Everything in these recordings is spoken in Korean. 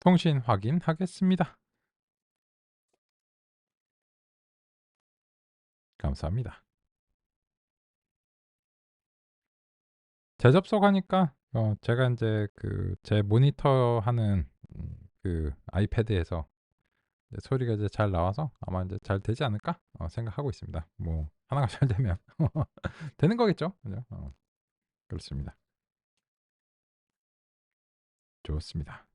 통신 확인하겠습니다. 감사합니다. 재접속하니까 제가 인제 제 모니터 하는 아이패드에서 이제 소리가 이제 잘 나와서 아마 인제 '잘 되지 않을까?' 생각하고 있습니다. 뭐 하나가 잘 되면 되는 거겠죠. 그죠? 그렇습니다. 좋습니다.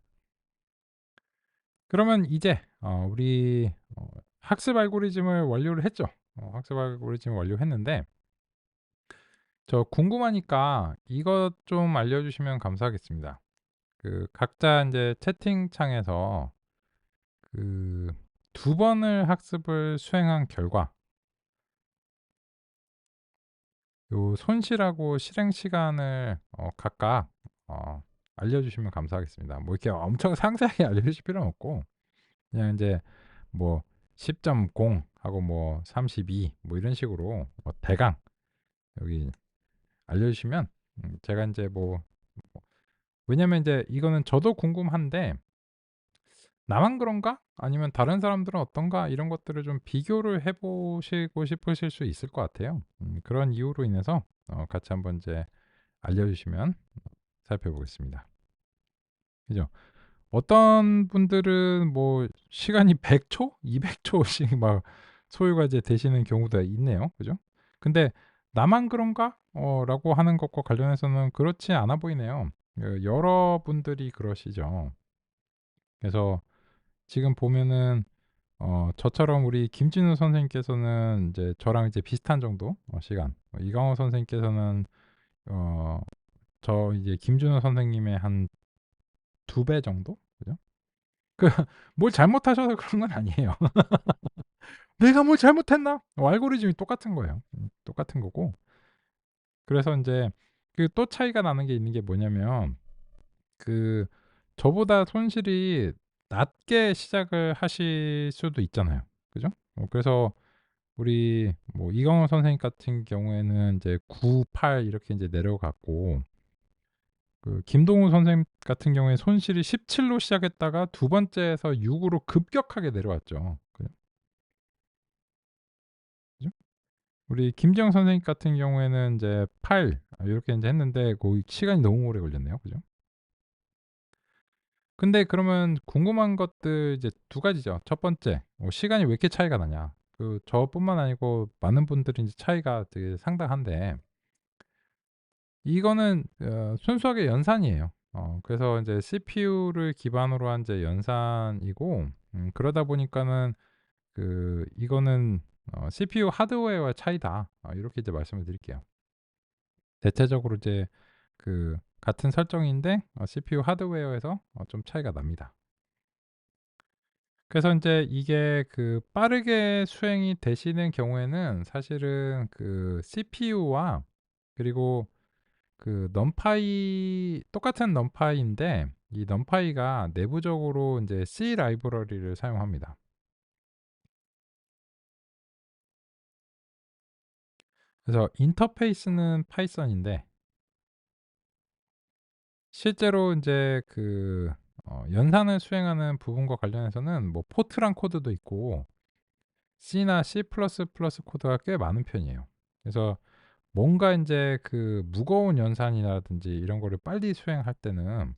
그러면 이제 우리 학습 알고리즘을 완료를 했죠. 학습 알고리즘을 완료했는데 저 궁금하니까 이것 좀 알려주시면 감사하겠습니다. 각자 인제 채팅창에서 그 2 번을 학습을 수행한 결과 요 손실하고 실행 시간을 각각 어 알려주시면 감사하겠습니다. 뭐 이렇게 엄청 상세하게 알려주실 필요는 없고 그냥 인제 뭐 10.0 하고 뭐 32 뭐 이런 식으로 대강 여기 알려주시면 제가 인제 왜냐면 인제 이거는 저도 궁금한데 '나만 그런가? 아니면 다른 사람들은 어떤가?' 이런 것들을 좀 비교를 해 보시고 싶으실 수 있을 것 같아요. 그런 이유로 인해서 같이 한번 이제 알려주시면 살펴보겠습니다. 그죠? 어떤 분들은 뭐 시간이 100 초, 200 초씩 막 소요가 이제 되시는 경우도 있네요. 그죠? 근데 '나만 그런가?' 라고 하는 것과 관련해서는 그렇지 않아 보이네요. 여러분들이 그러시죠. 그래서 지금 보면은 저처럼 우리 김진우 선생님께서는 이제 저랑 이제 비슷한 정도 시간, 이강호 선생님께서는 어 저 이제 김준호 선생님의 한 2배 정도? 그죠? 그 뭘 잘못하셔서 그런 건 아니에요. '내가 뭘 잘못했나?' 알고리즘이 똑같은 거예요. 똑같은 거고 그래서 인제 또 차이가 나는 게 있는 게 뭐냐면 그 저보다 손실이 낮게 시작을 하실 수도 있잖아요. 그죠? 그래서 우리 뭐 이강호 선생님 같은 경우에는 이제 9, 8 이렇게 인제 내려갔고 김동우 선생님 같은 경우에 손실이 17로 시작했다가 두 번째에서 6 으로 급격하게 내려왔죠. 그죠? 우리 김지영 선생님 같은 경우에는 인제 8 요렇게 인제 했는데 시간이 너무 오래 걸렸네요. 그죠? 근데 그러면 궁금한 것들 이제 두 가지죠. 첫 번째 시간이 왜 이렇게 차이가 나냐. 저뿐만 아니고 많은 분들이 인제 차이가 되게 상당한데 이거는 순수하게 연산이에요. 그래서 인제 CPU를 기반으로 한 이제 연산이고 그러다 보니까는 이거는 "CPU 하드웨어의 차이다." 이렇게 이제 말씀을 드릴게요. 대체적으로 이제 같은 설정인데 CPU 하드웨어에서 좀 차이가 납니다. 그래서 인제 이게 빠르게 수행이 되시는 경우에는 사실은 CPU와 그리고 numpy 똑같은 numpy인데 이 numpy가 내부적으로 인제 C 라이브러리를 사용합니다. 그래서 인터페이스는 파이썬인데 실제로 인제 연산을 수행하는 부분과 관련해서는 뭐 포트란 코드도 있고 C나 C++ 코드가 꽤 많은 편이에요. 그래서 뭔가 인제 무거운 연산이라든지 이런 거를 빨리 수행할 때는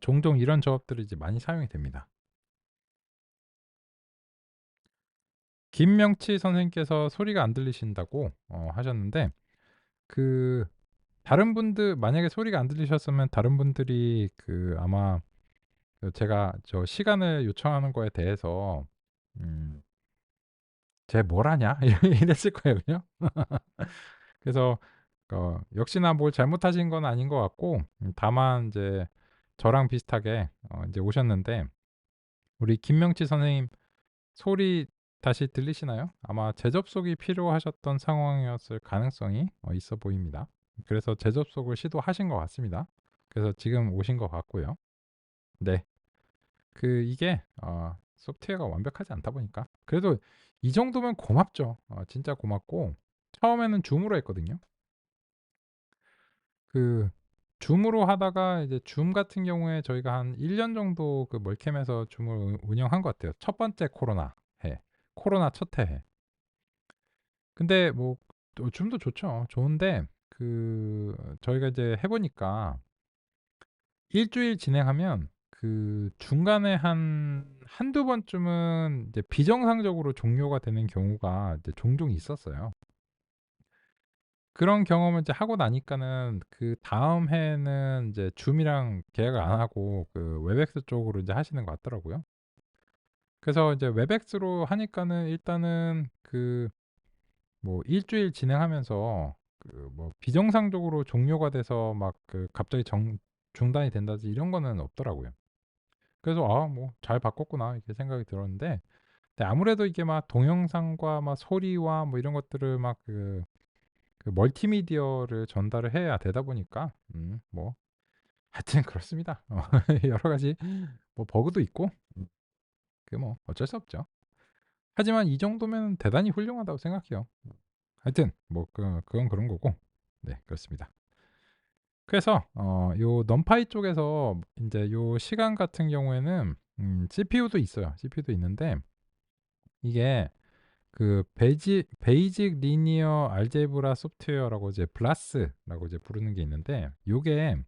종종 이런 조합들이 이제 많이 사용이 됩니다. 김명치 선생님께서 소리가 안 들리신다고 하셨는데 그 다른 분들 만약에 소리가 안 들리셨으면 다른 분들이 아마 제가 저 시간을 요청하는 거에 대해서 음 "쟤 뭘 하냐?" 이랬을 거예요. 그죠? 그래서 역시나 뭘 잘못하신 건 아닌 것 같고 다만 인제 저랑 비슷하게 인제 오셨는데 우리 김명치 선생님 소리 다시 들리시나요? 아마 재접속이 필요하셨던 상황이었을 가능성이 있어 보입니다. 그래서 재접속을 시도하신 것 같습니다. 그래서 지금 오신 것 같고요. 네. 이게 소프트웨어가 완벽하지 않다 보니까 그래도 이 정도면 고맙죠. 진짜 고맙고 처음에는 줌으로 했거든요. 줌으로 하다가 이제 줌 같은 경우에 저희가 한 1년 정도 그 멀캠에서 줌을 운영한 것 같아요. 첫 번째 코로나 해. 코로나 첫 해에. 근데 뭐 또 줌도 좋죠. 좋은데 저희가 이제 해 보니까 일 주일 진행하면 그 중간에 한두 번쯤은 이제 비정상적으로 종료가 되는 경우가 이제 종종 있었어요. 그런 경험을 이제 하고 나니까는 그다음 해에는 이제 줌이랑 계약을 안 하고 그 웹엑스 쪽으로 이제 하시는 것 같더라고요. 그래서 이제 웹엑스로 하니까는 일단은 뭐 일 주일 진행하면서 뭐 비정상적으로 종료가 돼서 막 갑자기 정 중단이 된다든지 이런 거는 없더라고요. 그래서 '아 뭐 잘 바꿨구나.' 이렇게 생각이 들었는데, 근데 아무래도 이게 막 동영상과 막 소리와 뭐 이런 것들을 막 멀티미디어를 전달을 해야 되다 보니까 뭐 하여튼 그렇습니다. 여러 가지 뭐 버그도 있고 뭐 어쩔 수 없죠. 하지만 이 정도면 대단히 훌륭하다고 생각해요. 하여튼 뭐 그건 그런 거고. 네, 그렇습니다. 그래서 요 넘파이 쪽에서 인제 요 시간 같은 경우에는 CPU도 있어요. CPU도 있는데 이게 베이직 리니어 알제브라 소프트웨어라고 이제 블라스라고 이제 부르는 게 있는데, 요게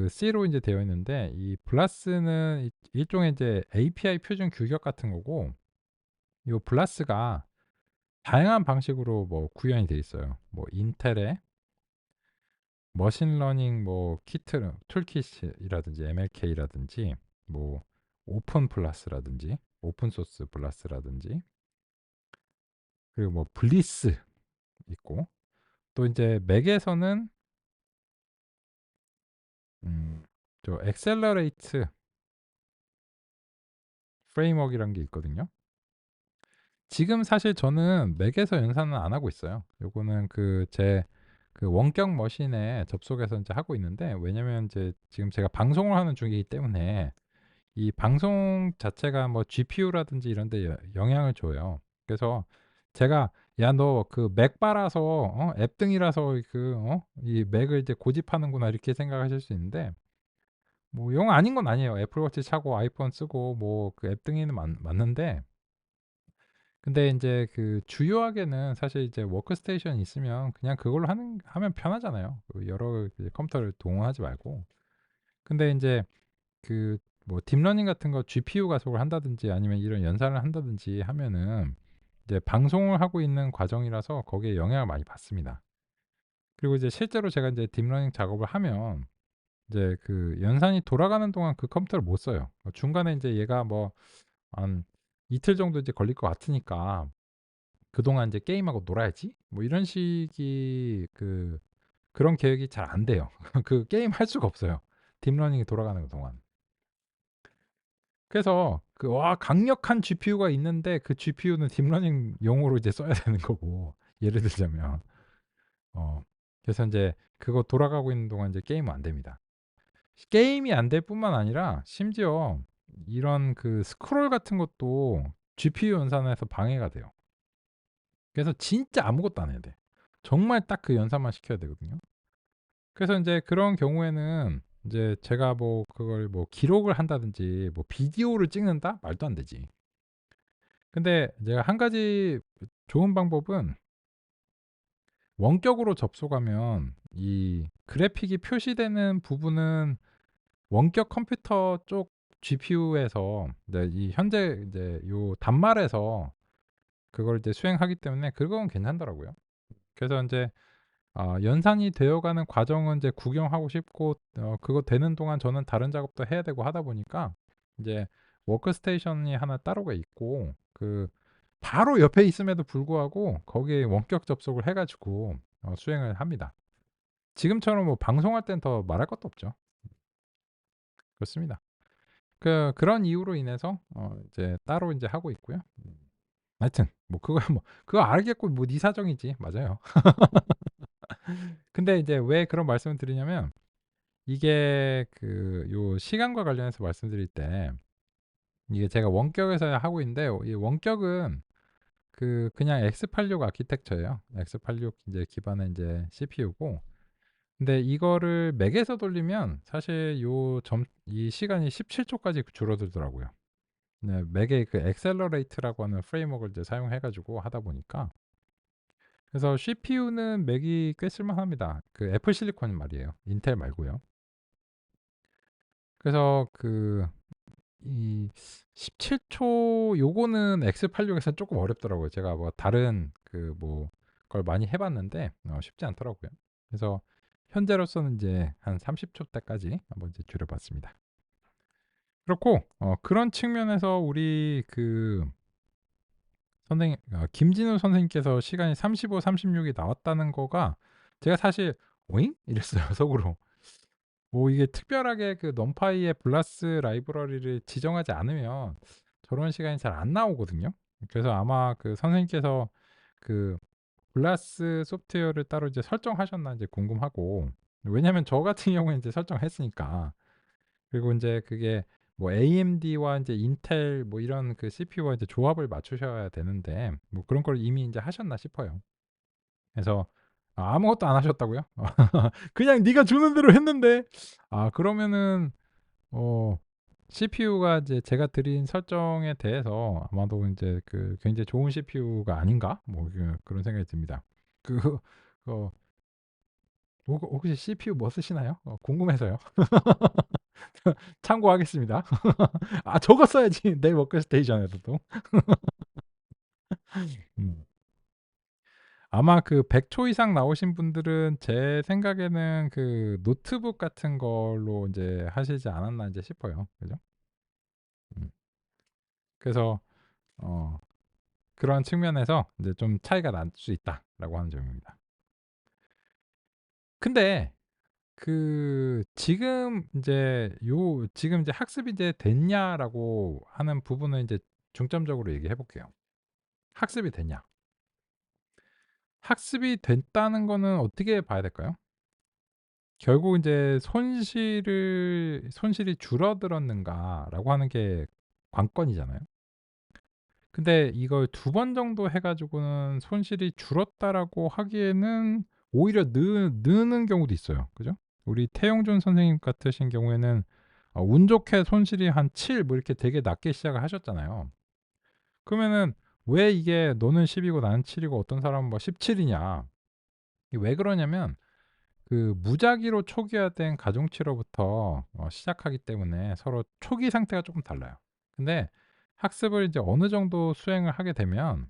C로 인제 되어 있는데, 이 블라스는 일종의 이제 API 표준 규격 같은 거고, 요 블라스가 다양한 방식으로 뭐 구현이 돼 있어요. 뭐 인텔의 머신러닝 뭐 키트 툴킷이라든지 MLK라든지, 뭐 오픈 플러스라든지 오픈 소스 플러스라든지, 그리고 뭐 블리스 있고, 또 인제 맥에서는 저 엑셀러레이트 프레임워크이란 게 있거든요. 지금 사실 저는 맥에서 연산은 안 하고 있어요. 요거는 제 원격 머신에 접속해서 인제 하고 있는데, 왜냐면 인제 지금 제가 방송을 하는 중이기 때문에 이 방송 자체가 뭐 GPU라든지 이런 데 영향을 줘요. 그래서 제가 "야 너 맥 빨아서 앱 등이라서 이 맥을 이제 고집하는구나." 이렇게 생각하실 수 있는데, 뭐 영 아닌 건 아니에요. 애플워치 차고 아이폰 쓰고 뭐 앱 등이는 맞는데, 근데 인제 주요하게는 사실 이제 워크스테이션이 있으면 그냥 그걸로 하면 편하잖아요. 여러 이제 컴퓨터를 동원하지 말고. 근데 인제 뭐 딥러닝 같은 거 GPU 가속을 한다든지 아니면 이런 연산을 한다든지 하면은 이제 방송을 하고 있는 과정이라서 거기에 영향을 많이 받습니다. 그리고 이제 실제로 제가 이제 딥러닝 작업을 하면 이제 연산이 돌아가는 동안 그 컴퓨터를 못 써요. 중간에 인제 얘가 뭐 한 이틀 정도 이제 걸릴 것 같으니까 '그동안 이제 게임하고 놀아야지.' 뭐 이런 식이 그런 계획이 잘 안 돼요. 게임할 수가 없어요, 딥러닝이 돌아가는 동안. 그래서 강력한 GPU가 있는데 그 GPU는 딥러닝용으로 이제 써야 되는 거고, 예를 들자면. 어 그래서 인제 그거 돌아가고 있는 동안 이제 게임은 안 됩니다. 게임이 안 될 뿐만 아니라 심지어 이런 스크롤 같은 것도 GPU 연산에서 방해가 돼요. 그래서 진짜 아무것도 안 해야 돼. 정말 딱 연산만 시켜야 되거든요. 그래서 인제 그런 경우에는 인제 제가 뭐 그걸 뭐 기록을 한다든지 뭐 비디오를 찍는다? 말도 안 되지. 근데 제가 한 가지 좋은 방법은, 원격으로 접속하면 이 그래픽이 표시되는 부분은 원격 컴퓨터 쪽 GPU에서 이제 이 현재 이제 요 단말에서 그걸 이제 수행하기 때문에 그건 괜찮더라고요. 그래서 인제 연산이 되어가는 과정은 이제 구경하고 싶고, 그거 되는 동안 저는 다른 작업도 해야 되고 하다 보니까 이제 워크스테이션이 하나 따로가 있고, 바로 옆에 있음에도 불구하고 거기에 원격 접속을 해 가지고 수행을 합니다. 지금처럼 뭐 방송할 땐 더 말할 것도 없죠. 그렇습니다. 그런 이유로 인해서 이제 따로 인제 하고 있고요. 하여튼 뭐 그거야 뭐 그거 알겠고 뭐 네 사정이지. 맞아요. 근데 이제 왜 그런 말씀을 드리냐면, 이게 요 시간과 관련해서 말씀드릴 때, 이게 제가 원격에서 하고 있는데 이 원격은 그냥 X86 아키텍처예요. X86 인제 기반의 인제 CPU고, 근데 이거를 맥에서 돌리면 사실 이 시간이 17초까지 줄어들더라고요. 네, 맥의 그 엑셀러레이트라고 하는 프레임워크를 이제 사용해 가지고 하다 보니까. 그래서 CPU는 맥이 꽤 쓸만합니다. 그 애플 실리콘 말이에요. 인텔 말고요. 그래서 이 17초 요거는 X86에서 조금 어렵더라고요. 제가 뭐 다른 걸 많이 해 봤는데 쉽지 않더라고요. 그래서 현재로서는 이제 한 30초 대까지 한번 이제 줄여 봤습니다. 그렇고 그런 측면에서 우리 선생님 김진우 선생님께서 시간이 35, 36이 나왔다는 거가 제가 사실 '오잉?' 이랬어요 속으로. 뭐 이게 특별하게 그 넘파이의 블라스 라이브러리를 지정하지 않으면 저런 시간이 잘 안 나오거든요. 그래서 아마 그 선생님께서 그 블라스 소프트웨어를 따로 이제 설정하셨나 이제 궁금하고, 왜냐면 저 같은 경우에 이제 설정했으니까. 그리고 인제 그게 뭐 AMD와 인제 인텔 뭐 이런 그 CPU와 이제 조합을 맞추셔야 되는데 뭐 그런 걸 이미 인제 하셨나 싶어요. 그래서 아무것도 안 하셨다고요? 그냥 "네가 주는 대로 했는데." 그러면은 어 CPU가 이제 제가 드린 설정에 대해서 아마도 인제 굉장히 좋은 CPU가 아닌가? 뭐 그런 생각이 듭니다. 그 어 혹시 CPU 뭐 쓰시나요? 궁금해서요. 참고하겠습니다. 저거 써야지 내 워크스테이션에서도. 음. 아마 그 100초 이상 나오신 분들은 제 생각에는 그 노트북 같은 걸로 인제 하시지 않았나 인제 싶어요. 그죠? 음. 그래서 어 그런 측면에서 인제 좀 차이가 날 수 있다라고 하는 점입니다. 근데 지금 이제 학습이 이제 됐냐라고 하는 부분을 인제 중점적으로 얘기해 볼게요. 학습이 됐냐? 학습이 됐다는 거는 어떻게 봐야 될까요? 결국 인제 '손실이 줄어들었는가.'라고 하는 게 관건이잖아요. 근데 이걸 2번 정도 해 가지고는 '손실이 줄었다.'라고 하기에는 오히려 느는 경우도 있어요. 그죠? 우리 태용준 선생님 같으신 경우에는 운 좋게 손실이 한 7 뭐 이렇게 되게 낮게 시작을 하셨잖아요. 그러면은 왜 이게 너는 10 이고 나는 7 이고 어떤 사람은 뭐 17 이냐. 이게 왜 그러냐면 무작위로 초기화된 가중치로부터 시작하기 때문에 서로 초기 상태가 조금 달라요. 근데 학습을 이제 어느 정도 수행을 하게 되면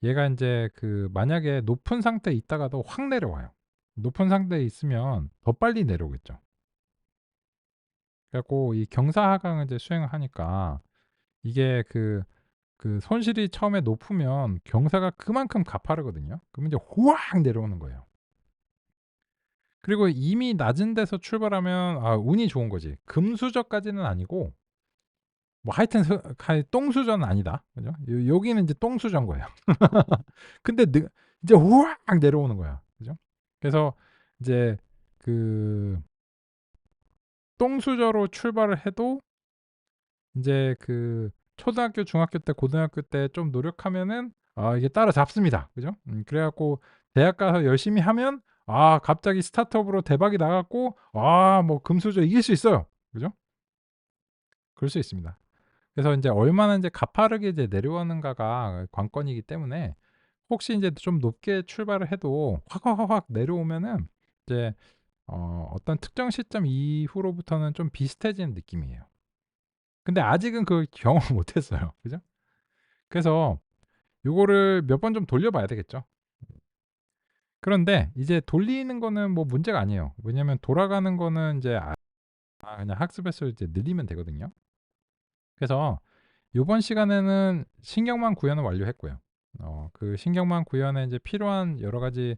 얘가 이제 만약에 높은 상태에 있다가도 확 내려와요. 높은 상태에 있으면 더 빨리 내려오겠죠. 그래 갖고 이 경사하강을 이제 수행을 하니까 이게 손실이 처음에 높으면 경사가 그만큼 가파르거든요. 그러면 이제 후악 내려오는 거예요. 그리고 이미 낮은 데서 출발하면 운이 좋은 거지. 금수저까지는 아니고 뭐 하여튼 똥수저는 아니다. 그죠? 여기는 이제 똥수저인 거예요. 근데 이제 우악 내려오는 거야. 그죠? 그래서 이제 그 똥수저로 출발을 해도 인제 초등학교, 중학교 때, 고등학교 때 좀 노력하면은 이게 따라잡습니다. 그죠? 그래 갖고 대학 가서 열심히 하면 갑자기 스타트업으로 대박이 나 갖고 뭐 금수저 이길 수 있어요. 그죠? 그럴 수 있습니다. 그래서 인제 얼마나 인제 가파르게 이제 내려오는가가 관건이기 때문에 혹시 인제 좀 높게 출발을 해도 확 내려오면은 이제 어떤 특정 시점 이후로부터는 좀 비슷해지는 느낌이에요. 근데 아직은 그 경험을 못 했어요. 그죠? 그래서 요거를 몇 번 좀 돌려 봐야 되겠죠. 그런데 이제 돌리는 거는 뭐 문제가 아니에요. 왜냐면 돌아가는 거는 인제 그냥 학습 횟수를 이제 늘리면 되거든요. 그래서 요번 시간에는 신경망 구현을 완료했고요. 신경망 구현에 인제 필요한 여러 가지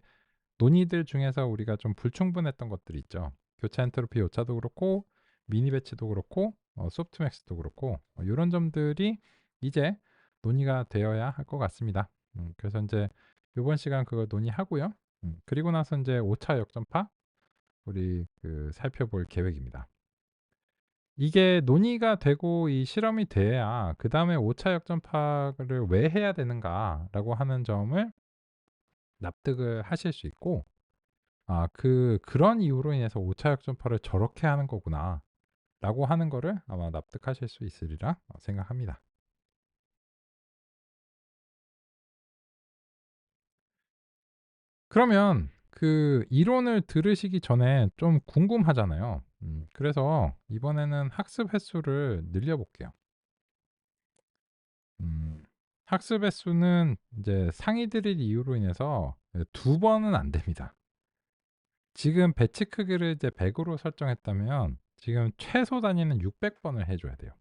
논의들 중에서 우리가 좀 불충분했던 것들이 있죠. 교차 엔트로피 오차도 그렇고 미니 배치도 그렇고 소프트맥스도 그렇고 요런 점들이 이제 논의가 되어야 할 것 같습니다. 그래서 인제 요번 시간 그걸 논의하고요. 그리고 나서 인제 5차 역전파 우리 살펴볼 계획입니다. 이게 논의가 되고 이 실험이 돼야 그다음에 5차 역전파를 왜 해야 되는가라고 하는 점을 납득을 하실 수 있고, 그런 이유로 인해서 5차 역전파를 저렇게 하는 거구나라고 하는 거를 아마 납득하실 수 있으리라 생각합니다. 그러면 그 이론을 들으시기 전에 좀 궁금하잖아요. 그래서 이번에는 학습 횟수를 늘려 볼게요. 음 학습 횟수는 이제 상위 드릴 이유로 인해서 두 번은 안 됩니다. 지금 배치 크기를 이제 100 으로 설정했다면 지금 최소 단위는 600 번을 해 줘야 돼요.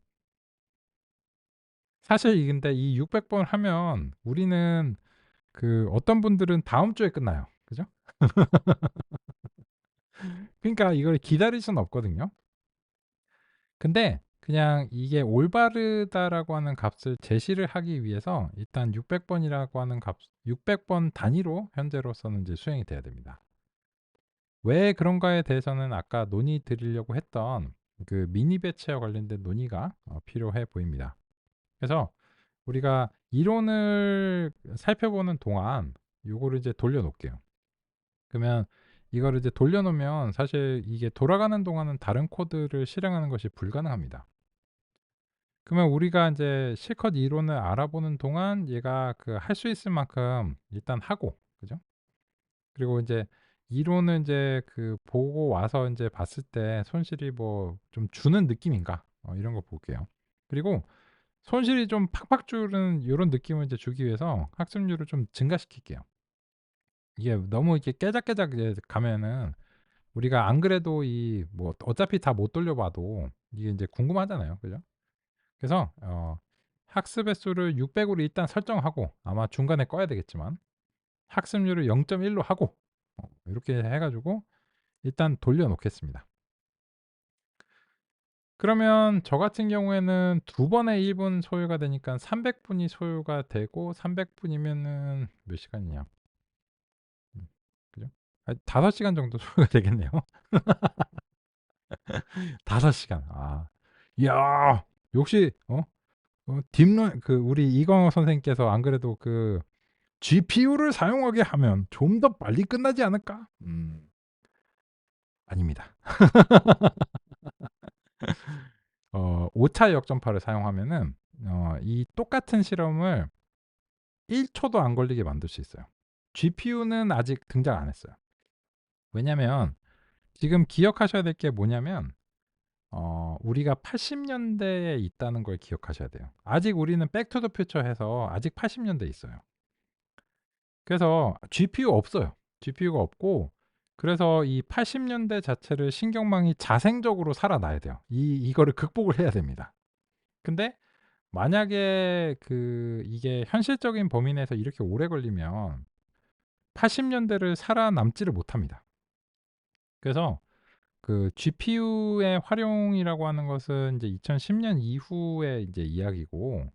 사실 근데 이 600번 하면 우리는 그 어떤 분들은 다음 주에 끝나요. 그죠? 그러니까 이걸 기다릴 수는 없거든요. 근데 그냥 이게 올바르다라고 하는 값을 제시를 하기 위해서 일단 600 번이라고 하는 값, 600번 단위로 현재로서는 이제 수행이 돼야 됩니다. 왜 그런가에 대해서는 아까 논의 드리려고 했던 그 미니 배치와 관련된 논의가 필요해 보입니다. 그래서 우리가 이론을 살펴보는 동안 요거를 이제 돌려 놓을게요. 그러면 이거를 이제 돌려 놓으면 사실 이게 돌아가는 동안은 다른 코드를 실행하는 것이 불가능합니다. 그러면 우리가 이제 실컷 이론을 알아보는 동안 얘가 그 할 수 있을 만큼 일단 하고, 그죠? 그리고 이제 이론을 이제 그 보고 와서 이제 봤을 때 손실이 뭐 좀 주는 느낌인가 이런 거 볼게요. 그리고 손실이 좀 팍팍 주는 요런 느낌을 이제 주기 위해서 학습률을 좀 증가시킬게요. 이게 너무 이렇게 깨작깨작 이제 가면은 우리가 안 그래도 이 뭐 어차피 다 못 돌려봐도 이게 인제 궁금하잖아요. 그죠? 그래서 학습 횟수를 600 으로 일단 설정하고, 아마 중간에 꺼야 되겠지만 학습률을 0.1로 하고 이렇게 해 가지고 일단 돌려 놓겠습니다. 그러면 저 같은 경우에는 두 번에 1분 소요가 되니까 300 분이 소요가 되고, 300 분이면은 몇 시간이냐? 그죠? 5 시간 정도 소요가 되겠네요. 5 시간. 이야. 역시 딥런 그 우리 이광호 선생님께서 안 그래도 그 "GPU를 사용하게 하면 좀 더 빨리 끝나지 않을까?" 아닙니다. 5차 역전파를 사용하면은 이 똑같은 실험을 1 초도 안 걸리게 만들 수 있어요. GPU는 아직 등장 안 했어요. 왜냐면 지금 기억하셔야 될 게 뭐냐면 우리가 80 년대에 있다는 걸 기억하셔야 돼요. 아직 우리는 백 투 더 퓨처해서 아직 80 년대에 있어요. 그래서 GPU 없어요. GPU가 없고, 그래서 이 80 년대 자체를 신경망이 자생적으로 살아나야 돼요. 이거를 극복을 해야 됩니다. 근데 만약에 이게 현실적인 범위 내에서 이렇게 오래 걸리면 80 년대를 살아남지를 못합니다. 그래서 그 GPU의 활용이라고 하는 것은 이제 2010년 이후의 이제 이야기고,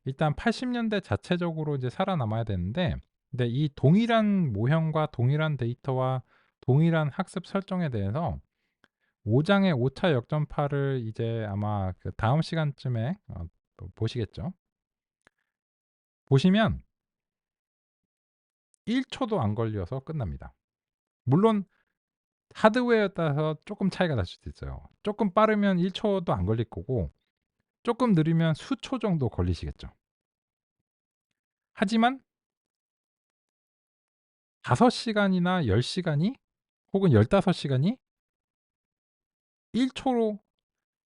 일단 80 년대 자체적으로 이제 살아남아야 되는데, 근데 이 동일한 모형과 동일한 데이터와 동일한 학습 설정에 대해서 5 장의 5차 역전파를 이제 아마 그 다음 시간쯤에 또 보시겠죠. 보시면 1 초도 안 걸려서 끝납니다. 물론 하드웨어에 따라서 쪼끔 차이가 날 수도 있어요. 쪼끔 빠르면 1 초도 안 걸릴 거고, 쪼끔 느리면 수초 정도 걸리시겠죠. 하지만 5 시간이나 10 시간이, 혹은 15 시간이 1 초로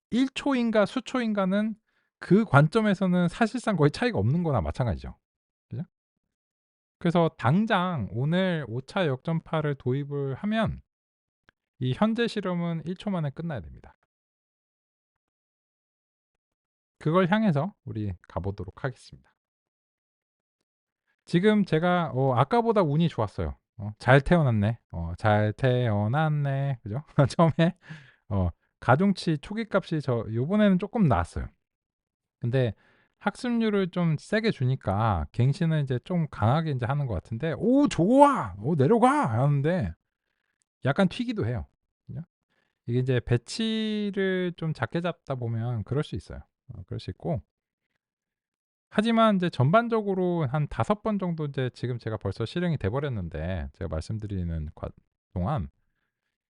1 초인가 수초인가는 그 관점에서는 사실상 거의 차이가 없는 거나 마찬가지죠. 그죠? 그래서 당장 오늘 5차 역전파를 도입을 하면 이 현재 실험은 1초 만에 끝나야 됩니다. 그걸 향해서 우리 가 보도록 하겠습니다. 지금 제가 아까보다 운이 좋았어요. 잘 태어났네. 잘 태어났네. 그죠? 처음에 어 가중치 초기값이 요번에는 쪼끔 나았어요. 근데 학습률을 좀 세게 주니까 갱신을 이제 좀 강하게 인제 하는 것 같은데 "오 좋아. 내려가." 하는데 약간 튀기도 해요. 그죠? 이게 이제 배치를 좀 작게 잡다 보면 그럴 수 있어요. 그럴 수 있고, 하지만 인제 전반적으로 한 5번 정도 이제 지금 제가 벌써 실행이 돼 버렸는데, 제가 말씀드리는 동안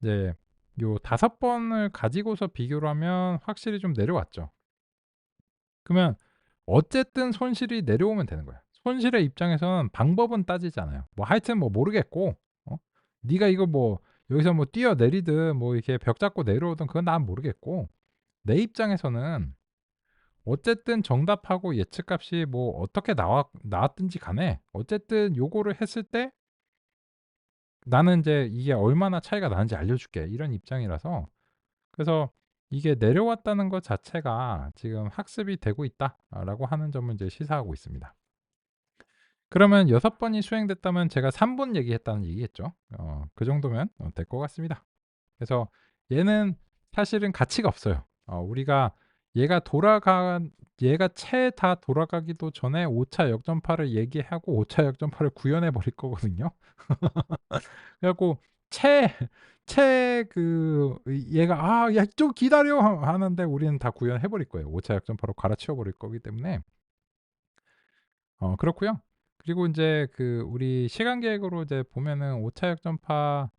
이제 요 5번을 가지고서 비교를 하면 확실히 좀 내려왔죠. 그러면 어쨌든 손실이 내려오면 되는 거야. 손실의 입장에서는 방법은 따지지 않아요. 뭐 하여튼 뭐 모르겠고 어 네가 이거 뭐 여기서 뭐 뛰어내리든 뭐 이렇게 벽 잡고 내려오든 그건 난 모르겠고, 내 입장에서는 어쨌든 정답하고 예측값이 뭐 어떻게 나왔든지 간에 어쨌든 요거를 했을 때 나는 인제 이게 얼마나 차이가 나는지 알려줄게, 이런 입장이라서. 그래서 이게 내려왔다는 것 자체가 지금 학습이 되고 있다라고 하는 점을 이제 시사하고 있습니다. 그러면 6번이 수행됐다면 제가 3번 얘기했다는 얘기겠죠. 그 정도면 될 것 같습니다. 그래서 얘는 사실은 가치가 없어요. 우리가 얘가 돌아간 얘가 채 다 돌아가기도 전에 5차 역전파를 얘기하고 5차 역전파를 구현해 버릴 거거든요. 그래 갖고 채 얘가 "아 야 좀 기다려." 하는데 우리는 다 구현해 버릴 거예요. 5차 역전파로 갈아치워 버릴 거기 때문에 그렇고요. 그리고 인제 우리 시간 계획으로 이제 보면은 5차 역전파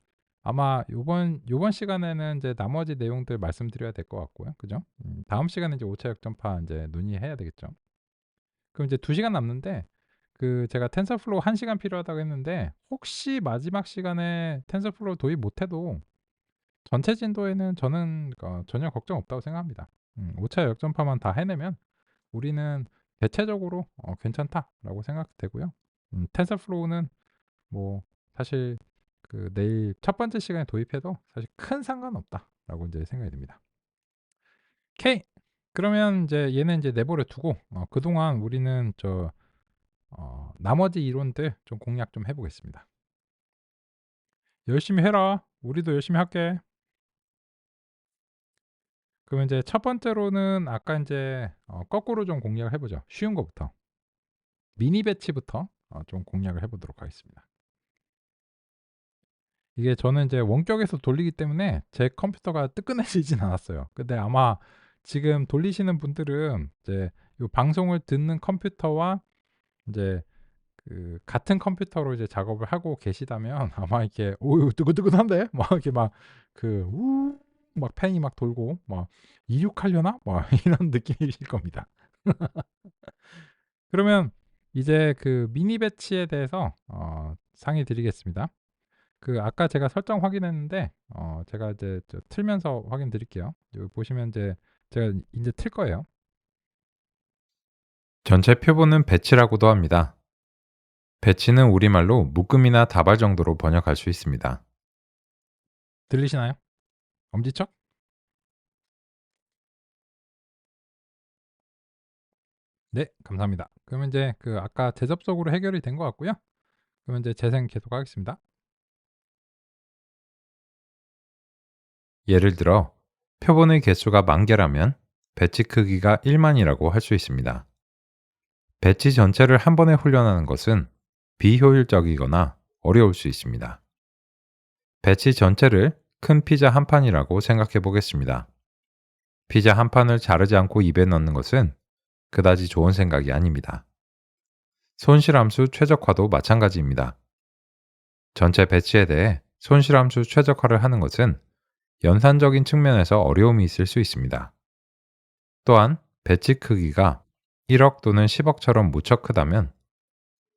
아마 요번 시간에는 이제 나머지 내용들 말씀드려야 될 것 같고요. 그죠? 다음 시간에 이제 5차 역전파 인제 논의해야 되겠죠. 그럼 이제 2 시간 남는데 제가 텐서플로우 1 시간 필요하다고 했는데 혹시 마지막 시간에 텐서플로우 도입 못 해도 전체 진도에는 저는 전혀 걱정 없다고 생각합니다. 5차 역전파만 다 해내면 우리는 대체적으로 '괜찮다.'라고 생각되고요. 텐서플로우는 뭐 사실 내일 첫 번째 시간에 도입해도 사실 '큰 상관없다.'라고 인제 생각이 듭니다. K. 그러면 인제 얘는 인제 내버려 두고 그동안 우리는 나머지 이론들 좀 공략 좀 해 보겠습니다. "열심히 해라. 우리도 열심히 할게." 그러면 인제 첫 번째로는 아까 인제 거꾸로 좀 공략을 해 보죠. 쉬운 거부터. 미니 배치부터 좀 공략을 해 보도록 하겠습니다. 이게 저는 이제 원격에서 돌리기 때문에 제 컴퓨터가 뜨끈해지진 않았어요. 근데 아마 지금 돌리시는 분들은 이제 요 방송을 듣는 컴퓨터와 인제 같은 컴퓨터로 이제 작업을 하고 계시다면 아마 이렇게 "오 뜨끈뜨끈한데?" 막 이렇게 막 우 막 팬이 막 돌고 막 '이륙하려나?' 막 이런 느낌이실 겁니다. 그러면 이제 미니 배치에 대해서 상의 드리겠습니다. 아까 제가 설정 확인했는데 제가 이제 틀면서 확인드릴게요. 여기 보시면 이제 제가 인제 틀 거예요. 전체 표본은 배치라고도 합니다. 배치는 우리말로 묶음이나 다발 정도로 번역할 수 있습니다. 들리시나요? 엄지척? 네, 감사합니다. 그러면 이제 아까 제접속으로 해결이 된 것 같고요. 그러면 이제 재생 계속하겠습니다. 예를 들어 표본의 개수가 10,000개라면 배치 크기가 10,000이라고 할 수 있습니다. 배치 전체를 한 번에 훈련하는 것은 비효율적이거나 어려울 수 있습니다. 배치 전체를 큰 피자 한 판이라고 생각해 보겠습니다. 피자 한 판을 자르지 않고 입에 넣는 것은 그다지 좋은 생각이 아닙니다. 손실함수 최적화도 마찬가지입니다. 전체 배치에 대해 손실함수 최적화를 하는 것은 연산적인 측면에서 어려움이 있을 수 있습니다. 또한 배치 크기가 1억 또는 10억처럼 무척 크다면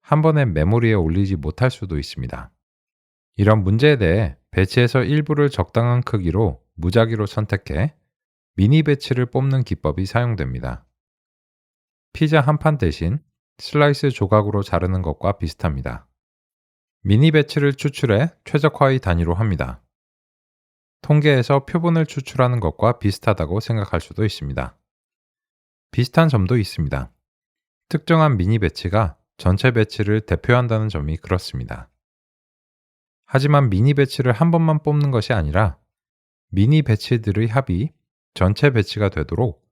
한 번에 메모리에 올리지 못할 수도 있습니다. 이런 문제에 대해 배치에서 일부를 적당한 크기로 무작위로 선택해 미니 배치를 뽑는 기법이 사용됩니다. 피자 한 판 대신 슬라이스 조각으로 자르는 것과 비슷합니다. 미니 배치를 추출해 최적화의 단위로 합니다. 통계에서 표본을 추출하는 것과 비슷하다고 생각할 수도 있습니다. 비슷한 점도 있습니다. 특정한 미니 배치가 전체 배치를 대표한다는 점이 그렇습니다. 하지만 미니 배치를 한 번만 뽑는 것이 아니라 미니 배치들의 합이 전체 배치가 되도록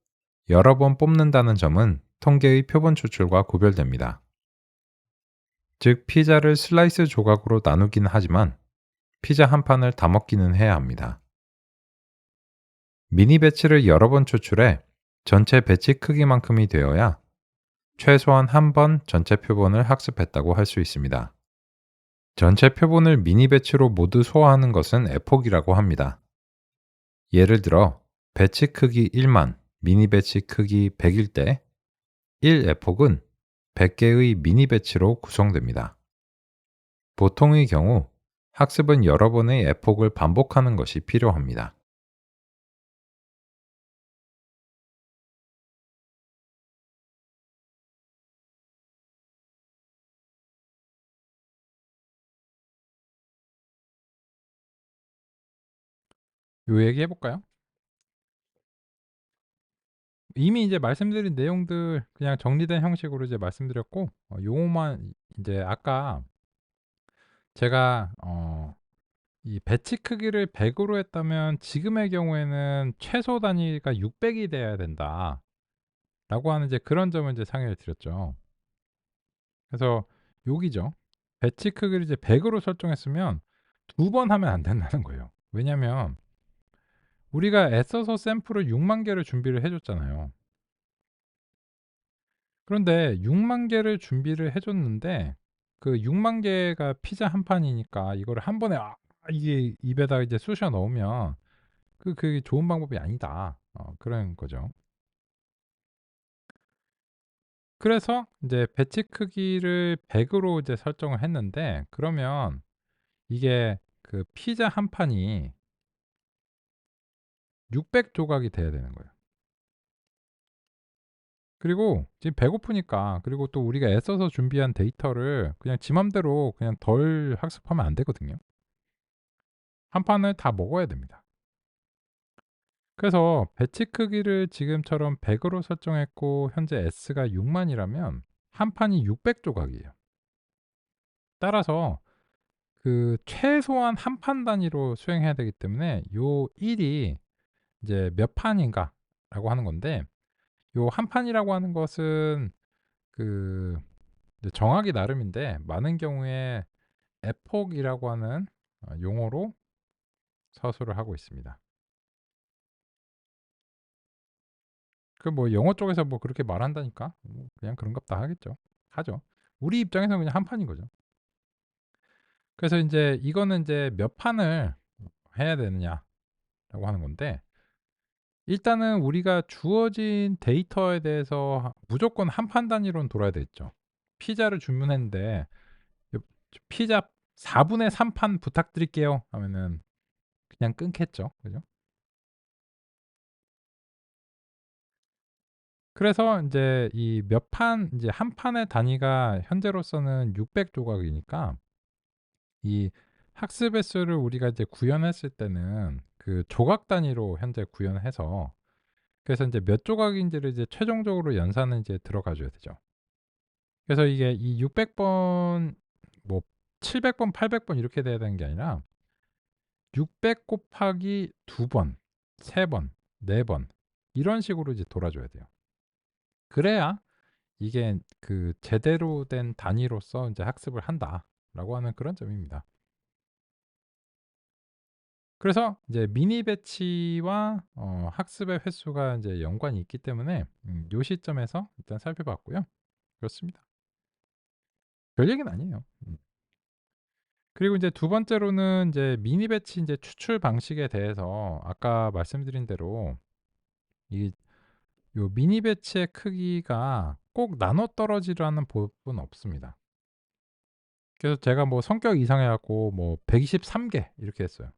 여러 번 뽑는다는 점은 통계의 표본 추출과 구별됩니다. 즉, 피자를 슬라이스 조각으로 나누긴 하지만 피자 한 판을 다 먹기는 해야 합니다. 미니 배치를 여러 번 추출해 전체 배치 크기만큼이 되어야 최소한 한 번 전체 표본을 학습했다고 할 수 있습니다. 전체 표본을 미니 배치로 모두 소화하는 것은 에폭이라고 합니다. 예를 들어 배치 크기 1만, 미니 배치 크기 100일 때 1 에폭은 100개의 미니 배치로 구성됩니다. 보통의 경우 학습은 여러 번의 에폭을 반복하는 것이 필요합니다. 요 얘기해 볼까요? 이미 이제 말씀드린 내용들 그냥 정리된 형식으로 이제 말씀드렸고, 요것만 이제 아까 제가 이 배치 크기를 100 으로 했다면 지금의 경우에는 최소 단위가 600이 돼야 된다라고 하는 이제 그런 점을 이제 상의를 드렸죠. 그래서 여기죠. 배치 크기를 이제 100 으로 설정했으면 두 번 하면 안 된다는 거예요. 왜냐면 우리가 애써서 샘플을 6만 개를 준비를 해 줬잖아요. 그런데 6만 개를 준비를 해 줬는데 그 6만 개가 피자 한 판이니까 이거를 한 번에 이게 입에다 이제 쑤셔 넣으면 그게 좋은 방법이 아니다. 그런 거죠. 그래서 인제 배치 크기를 100 으로 이제 설정을 했는데, 그러면 이게 그 피자 한 판이 600 조각이 돼야 되는 거예요. 그리고 지금 배고프니까, 그리고 또 우리가 애써서 준비한 데이터를 그냥 지 맘대로 그냥 덜 학습하면 안 되거든요. 한 판을 다 먹어야 됩니다. 그래서 배치 크기를 지금처럼 100 으로 설정했고 현재 S가 6만 이라면 한 판이 600 조각이에요. 따라서 그 최소한 한 판 단위로 수행해야 되기 때문에 요 1이 이제 몇 판인가라고 하는 건데, 요 한 판이라고 하는 것은 그 이제 정하기 나름인데 많은 경우에 에폭이라고 하는 용어로 서술을 하고 있습니다. 그 뭐 영어 쪽에서 뭐 그렇게 말한다니까 뭐 그냥 그런갑다 하겠죠. 하죠. 우리 입장에서는 그냥 한 판인 거죠. 그래서 인제 이거는 인제 몇 판을 해야 되느냐라고 하는 건데, 일단은 우리가 주어진 데이터에 대해서 무조건 한 판 단위로는 돌아야 되겠죠. 피자를 주문했는데 요 "피자 4분의 3판 부탁드릴게요." 하면은 그냥 끊겠죠. 그죠? 그래서 인제 이 몇 판 인제 한 판의 단위가 현재로서는 600 조각이니까 이 학습 횟수를 우리가 이제 구현했을 때는 그 조각 단위로 현재 구현해서, 그래서 인제 몇 조각인지를 이제 최종적으로 연산은 이제 들어가 줘야 되죠. 그래서 이게 이 600번 뭐 700번 800번 이렇게 돼야 되는 게 아니라 600 곱하기 2 번, 3 번, 4번 이런 식으로 이제 돌아 줘야 돼요. 그래야 이게 그 제대로 된 단위로서 인제 '학습을 한다.'라고 하는 그런 점입니다. 그래서 이제 미니 배치와 학습의 횟수가 인제 연관이 있기 때문에 요 시점에서 일단 살펴봤고요. 그렇습니다. 별 얘기는 아니에요. 그리고 인제 두 번째로는 인제 미니 배치 인제 추출 방식에 대해서 아까 말씀드린 대로 이 요 미니 배치의 크기가 꼭 나눠 떨어지라는 법은 없습니다. 그래서 제가 뭐 성격 이상해 갖고 뭐 123개 이렇게 했어요.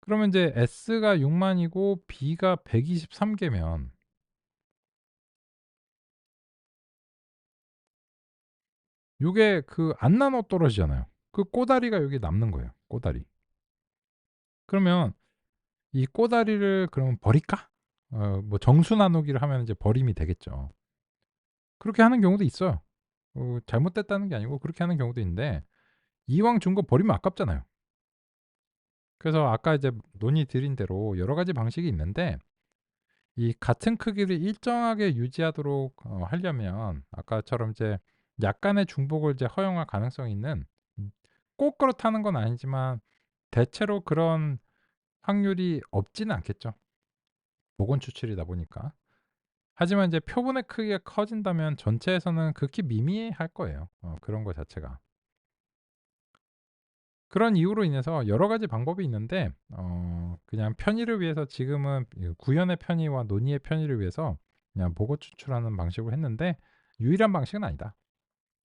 그러면 인제 S가 6만 이고 B가 123 개면 요게 그 안 나눠 떨어지잖아요. 그 꼬다리가 여기 남는 거예요, 꼬다리. 그러면 이 꼬다리를 그러면 버릴까? 뭐 정수 나누기를 하면 이제 버림이 되겠죠. 그렇게 하는 경우도 있어요. 잘못됐다는 게 아니고 그렇게 하는 경우도 있는데, 이왕 준 거 버리면 아깝잖아요. 그래서 아까 이제 논의 드린 대로 여러 가지 방식이 있는데, 이 같은 크기를 일정하게 유지하도록 하려면 아까처럼 이제 약간의 중복을 이제 허용할 가능성이 있는, 꼭 그렇다는 건 아니지만 대체로 그런 확률이 없지는 않겠죠. 보건 추출이다 보니까. 하지만 이제 표본의 크기가 커진다면 전체에서는 극히 미미할 거예요. 그런 거 자체가. 그런 이유로 인해서 여러 가지 방법이 있는데 그냥 편의를 위해서 지금은 이 구현의 편의와 논의의 편의를 위해서 그냥 보고 추출하는 방식으로 했는데 유일한 방식은 아니다.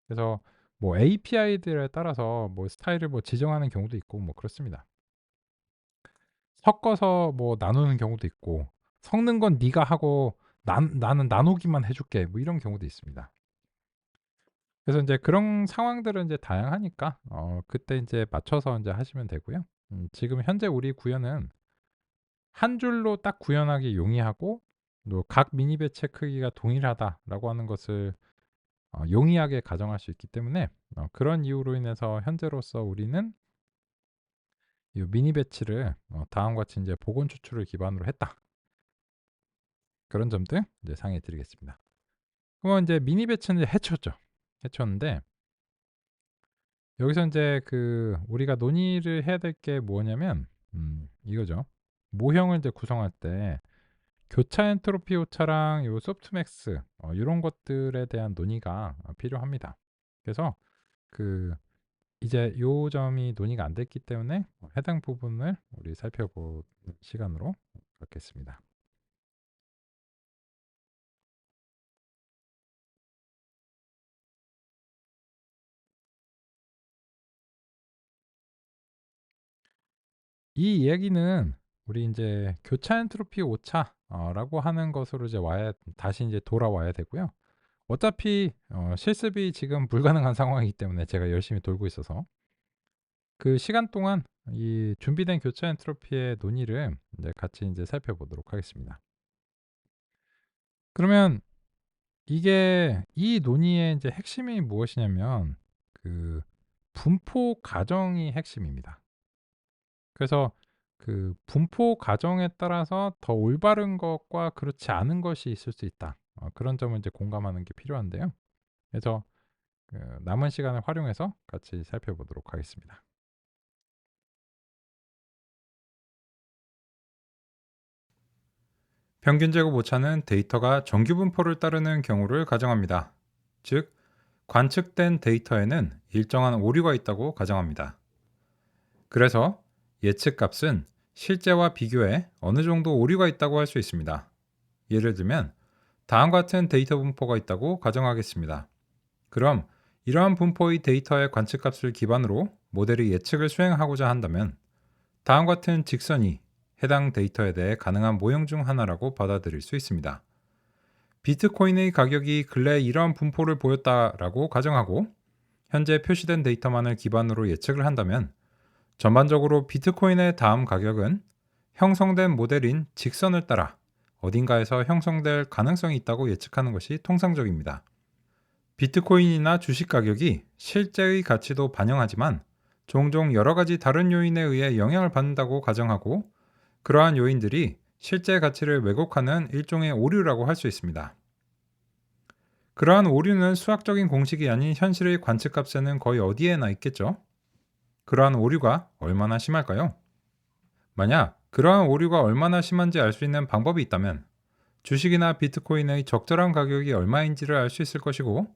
그래서 뭐 API들에 따라서 뭐 스타일을 뭐 지정하는 경우도 있고 뭐 그렇습니다. 섞어서 뭐 나누는 경우도 있고 섞는 건 네가 하고 나는 나누기만 해 줄게 뭐 이런 경우도 있습니다. 그래서 인제 그런 상황들은 인제 다양하니까 그때 인제 맞춰서 인제 하시면 되고요. 지금 현재 우리 구현은 한 줄로 딱 구현하기 용이하고 또 각 미니 배치의 크기가 동일하다라고 하는 것을 용이하게 가정할 수 있기 때문에 그런 이유로 인해서 현재로서 우리는 이 미니 배치를 다음과 같이 인제 복원 추출을 기반으로 했다. 그런 점들 이제 상의해 드리겠습니다. 그러면 인제 미니 배치는 해쳤죠. 해쳤는데 여기서 인제 그 우리가 논의를 해야 될 게 뭐냐면 이거죠. 모형을 이제 구성할 때 교차 엔트로피 오차랑 요 소프트맥스 요런 것들에 대한 논의가 필요합니다. 그래서 그 이제 요 점이 논의가 안 됐기 때문에 해당 부분을 우리 살펴보는 시간으로 갖겠습니다. 이 이야기는 우리 인제 교차 엔트로피 오차 라고 하는 것으로 이제 와야 다시 인제 돌아와야 되고요. 어차피 실습이 지금 불가능한 상황이기 때문에 제가 열심히 돌고 있어서 그 시간 동안 이 준비된 교차 엔트로피의 논의를 이제 같이 인제 살펴보도록 하겠습니다. 그러면 이게 이 논의의 인제 핵심이 무엇이냐면 그 분포 가정이 핵심입니다. 그래서 그 분포 가정에 따라서 더 올바른 것과 그렇지 않은 것이 있을 수 있다. 그런 점을 이제 공감하는 게 필요한데요. 그래서 그 남은 시간을 활용해서 같이 살펴보도록 하겠습니다. 평균 제곱 오차는 데이터가 정규 분포를 따르는 경우를 가정합니다. 즉, 관측된 데이터에는 일정한 오류가 있다고 가정합니다. 그래서 예측 값은 실제와 비교해 어느 정도 오류가 있다고 할 수 있습니다. 예를 들면 다음과 같은 데이터 분포가 있다고 가정하겠습니다. 그럼 이러한 분포의 데이터의 관측값을 기반으로 모델이 예측을 수행하고자 한다면 다음과 같은 직선이 해당 데이터에 대해 가능한 모형 중 하나라고 받아들일 수 있습니다. 비트코인의 가격이 근래 이러한 분포를 보였다라고 가정하고 현재 표시된 데이터만을 기반으로 예측을 한다면 전반적으로 비트코인의 다음 가격은 형성된 모델인 직선을 따라 어딘가에서 형성될 가능성이 있다고 예측하는 것이 통상적입니다. 비트코인이나 주식 가격이 실제의 가치도 반영하지만 종종 여러 가지 다른 요인에 의해 영향을 받는다고 가정하고 그러한 요인들이 실제 가치를 왜곡하는 일종의 오류라고 할 수 있습니다. 그러한 오류는 수학적인 공식이 아닌 현실의 관측값에는 거의 어디에나 있겠죠? 그러한 오류가 얼마나 심할까요? 만약 그러한 오류가 얼마나 심한지 알 수 있는 방법이 있다면 주식이나 비트코인의 적절한 가격이 얼마인지를 알 수 있을 것이고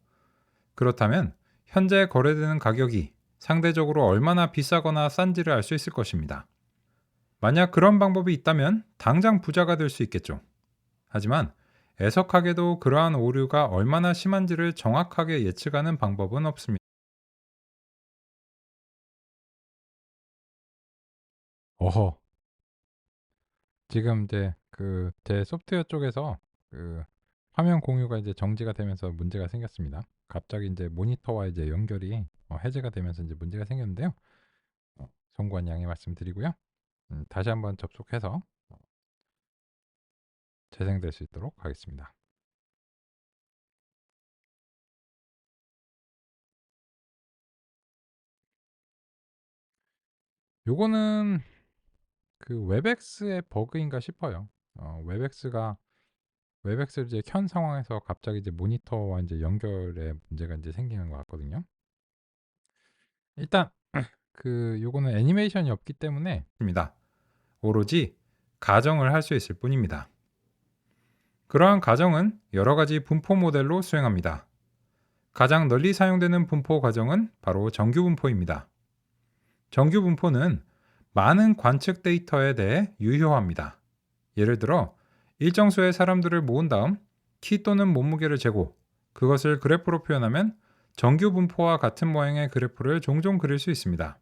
그렇다면 현재 거래되는 가격이 상대적으로 얼마나 비싸거나 싼지를 알 수 있을 것입니다. 만약 그런 방법이 있다면 당장 부자가 될 수 있겠죠. 하지만 애석하게도 그러한 오류가 얼마나 심한지를 정확하게 예측하는 방법은 없습니다. 어허. 지금 이제 그 제 소프트웨어 쪽에서 그 화면 공유가 이제 정지가 되면서 문제가 생겼습니다. 갑자기 인제 모니터와 이제 연결이 해제가 되면서 인제 문제가 생겼는데요. 송구한 양해 말씀드리고요. 다시 한번 접속해서 재생될 수 있도록 하겠습니다. 요거는 그 웹엑스의 버그인가 싶어요. 웹엑스를 이제 켠 상황에서 갑자기 이제 모니터와 인제 연결에 문제가 인제 생기는 것 같거든요. 일단 그 요거는 애니메이션이 없기 때문에 오로지 가정을 할 수 있을 뿐입니다. 그러한 가정은 여러 가지 분포 모델로 수행합니다. 가장 널리 사용되는 분포 가정은 바로 정규 분포입니다. 정규 분포는 많은 관측 데이터에 대해 유효합니다. 예를 들어 일정 수의 사람들을 모은 다음 키 또는 몸무게를 재고 그것을 그래프로 표현하면 정규 분포와 같은 모양의 그래프를 종종 그릴 수 있습니다.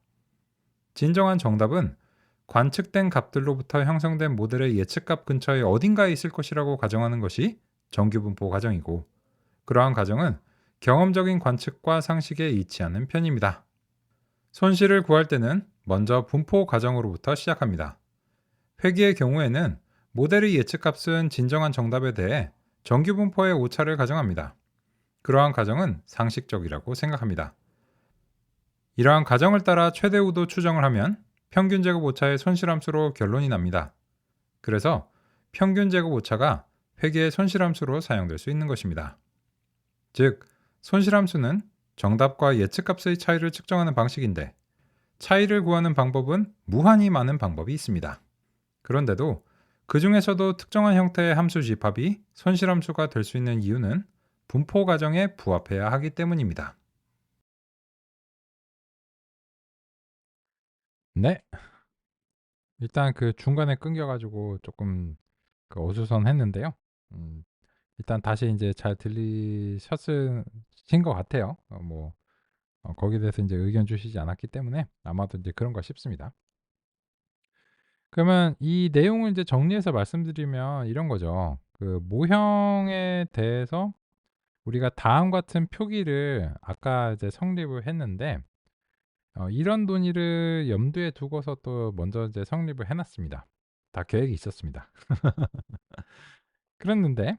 진정한 정답은 관측된 값들로부터 형성된 모델의 예측값 근처에 어딘가에 있을 것이라고 가정하는 것이 정규 분포 가정이고, 그러한 가정은 경험적인 관측과 상식에 이치하는 편입니다. 손실을 구할 때는 먼저 분포 가정으로부터 시작합니다. 회귀의 경우에는 모델의 예측값은 진정한 정답에 대해 정규 분포의 오차를 가정합니다. 그러한 가정은 상식적이라고 생각합니다. 이러한 가정을 따라 최대 우도 추정을 하면 평균 제곱 오차의 손실함수로 결론이 납니다. 그래서 평균 제곱 오차가 회계의 손실함수로 사용될 수 있는 것입니다. 즉, 손실함수는 정답과 예측값의 차이를 측정하는 방식인데, 차이를 구하는 방법은 무한히 많은 방법이 있습니다. 그런데도 그 중에서도 특정한 형태의 함수 집합이 손실함수가 될 수 있는 이유는 분포 가정에 부합해야 하기 때문입니다. 네. 일단 그 중간에 끊겨 가지고 조금 그 어수선했는데요. 음 일단 다시 이제 잘 들리셨으신 것 같아요. 거기에 대해서 이제 의견 주시지 않았기 때문에 아마도 이제 그런가 싶습니다. 그러면 이 내용을 이제 정리해서 말씀드리면 이런 거죠. 그 모형에 대해서 우리가 다음 같은 표기를 아까 이제 성립을 했는데, 이런 논의를 염두에 두고서 또 먼저 이제 성립을 해 놨습니다. 다 계획이 있었습니다. 그랬는데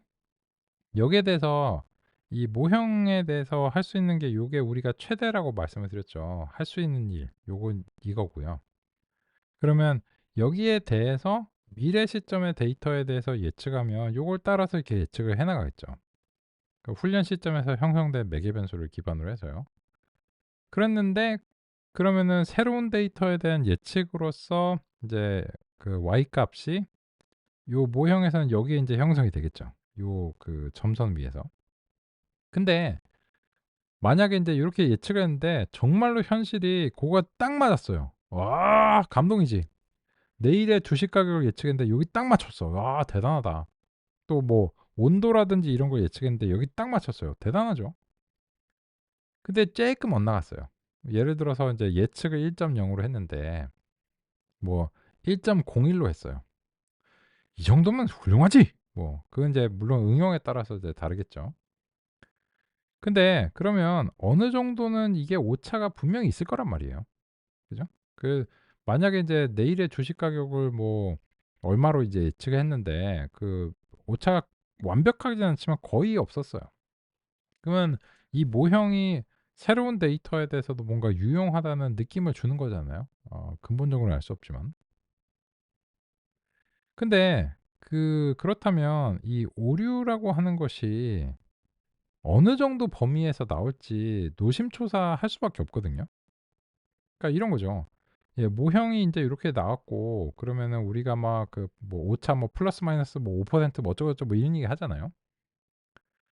여기에 대해서 이 모형에 대해서 할 수 있는 게 요게 우리가 최대라고 말씀을 드렸죠. 할 수 있는 일 요건 이거고요. 그러면 여기에 대해서 미래 시점의 데이터에 대해서 예측하면 요걸 따라서 이렇게 예측을 해 나가겠죠. 그 훈련 시점에서 형성된 매개 변수를 기반으로 해서요. 그랬는데 그러면은 새로운 데이터에 대한 예측으로서 이제 그 y 값이 요 모형에서는 여기에 인제 형성이 되겠죠. 요 그 점선 위에서. 근데 만약에 인제 요렇게 예측을 했는데 정말로 현실이 고거 딱 맞았어요. 와 감동이지. 내일의 주식 가격을 예측했는데 여기 딱 맞췄어. 와 대단하다. 또 뭐 온도라든지 이런 걸 예측했는데 여기 딱 맞췄어요. 대단하죠. 근데 쪼끔 엇나갔어요. 예를 들어서 인제 예측을 1.0 으로 했는데 뭐 1.01 로 했어요. 이 정도면 훌륭하지. 그건 이제 물론 응용에 따라서 이제 다르겠죠. 근데 그러면 어느 정도는 이게 오차가 분명히 있을 거란 말이에요. 그죠? 그 만약에 이제 내일의 주식 가격을 뭐 얼마로 이제 예측을 했는데 그 오차가 완벽하지는 않지만 거의 없었어요. 그러면 이 모형이 새로운 데이터에 대해서도 뭔가 유용하다는 느낌을 주는 거잖아요. 근본적으로는 알 수 없지만. 근데 그렇다면 이 오류라고 하는 것이 어느 정도 범위에서 나올지 노심초사할 수밖에 없거든요. 그러니까 이런 거죠. 예, 모형이 인제 요렇게 나왔고 그러면은 우리가 막 그 뭐 오차 뭐 플러스 마이너스 뭐 5% 뭐 어쩌고저쩌고 뭐 이런 얘기 하잖아요.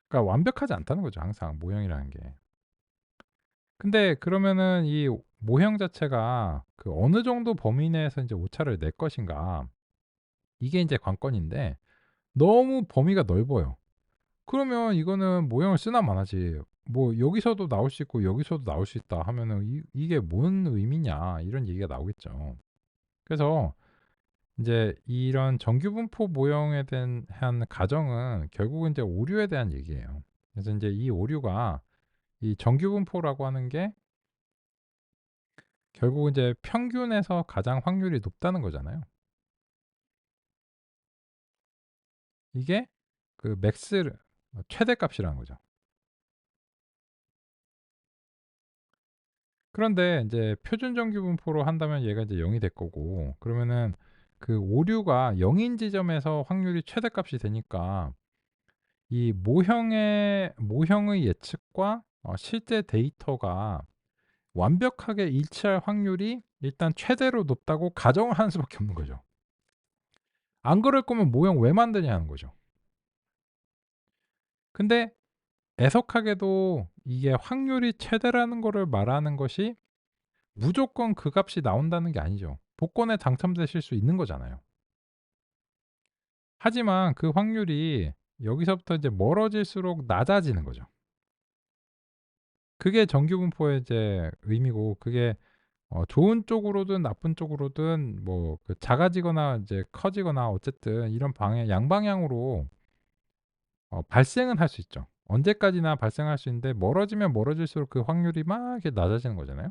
그러니까 완벽하지 않다는 거죠, 항상 모형이라는 게. 근데 그러면은 이 모형 자체가 그 어느 정도 범위 내에서 인제 오차를 낼 것인가, 이게 인제 관건인데 너무 범위가 넓어요. 그러면 이거는 모형을 쓰나 마나지. 뭐 "여기서도 나올 수 있고 여기서도 나올 수 있다." 하면은 이게 뭔 의미냐 이런 얘기가 나오겠죠. 그래서 인제 이런 정규분포 모형에 대한 가정은 결국은 인제 오류에 대한 얘기예요. 그래서 인제 이 오류가 이 정규분포라고 하는 게 결국은 이제 평균에서 가장 확률이 높다는 거잖아요. 이게 그 맥스 최대값이라는 거죠. 그런데 인제 표준 정규 분포로 한다면 얘가 이제 0이 될 거고, 그러면은 그 오류가 0인 지점에서 확률이 최대값이 되니까 이 모형의 예측과 실제 데이터가 완벽하게 일치할 확률이 일단 최대로 높다고 가정을 하는 수밖에 없는 거죠. 안 그럴 거면 모형 왜 만드냐는 거죠. 근데 애석하게도 이게 확률이 최대라는 거를 말하는 것이 무조건 그 값이 나온다는 게 아니죠. 복권에 당첨되실 수 있는 거잖아요. 하지만 그 확률이 여기서부터 이제 멀어질수록 낮아지는 거죠. 그게 정규 분포의 이제 의미고, 그게 좋은 쪽으로든 나쁜 쪽으로든 뭐 그 작아지거나 이제 커지거나 어쨌든 이런 방향 양방향으로 발생은 할 수 있죠. 언제까지나 발생할 수 있는데, 멀어지면 멀어질수록 그 확률이 막 이렇게 낮아지는 거잖아요.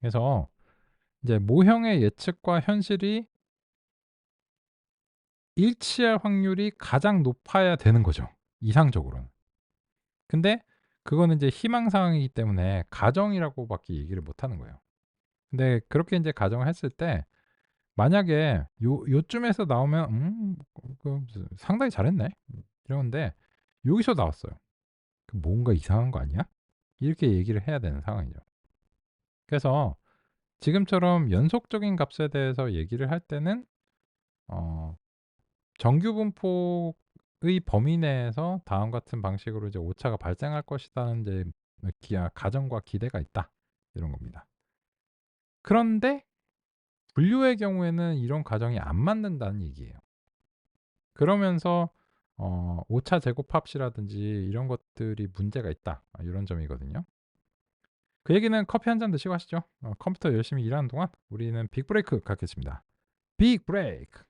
그래서 이제 모형의 예측과 현실이 일치할 확률이 가장 높아야 되는 거죠, 이상적으로는. 근데 그거는 이제 희망 사항이기 때문에 가정이라고 밖에 얘기를 못 하는 거예요. 근데 그렇게 인제 가정을 했을 때, 만약에 요쯤에서 나오면 상당히 잘했네.' 이러는데 여기서 나왔어요. '그 뭔가 이상한 거 아니야?' 이렇게 얘기를 해야 되는 상황이죠. 그래서 지금처럼 연속적인 값에 대해서 얘기를 할 때는 어 정규 분포의 범위 내에서 다음 같은 방식으로 이제 오차가 발생할 것이라는 이제 가정과 기대가 있다, 이런 겁니다. 그런데 분류의 경우에는 이런 가정이 안 맞는다는 얘기예요. 그러면서 오차 제곱합이라든지 이런 것들이 문제가 있다, 이런 점이거든요. 그 얘기는 커피 한 잔 드시고 하시죠. 컴퓨터 열심히 일하는 동안 우리는 빅 브레이크 갖겠습니다. 빅 브레이크.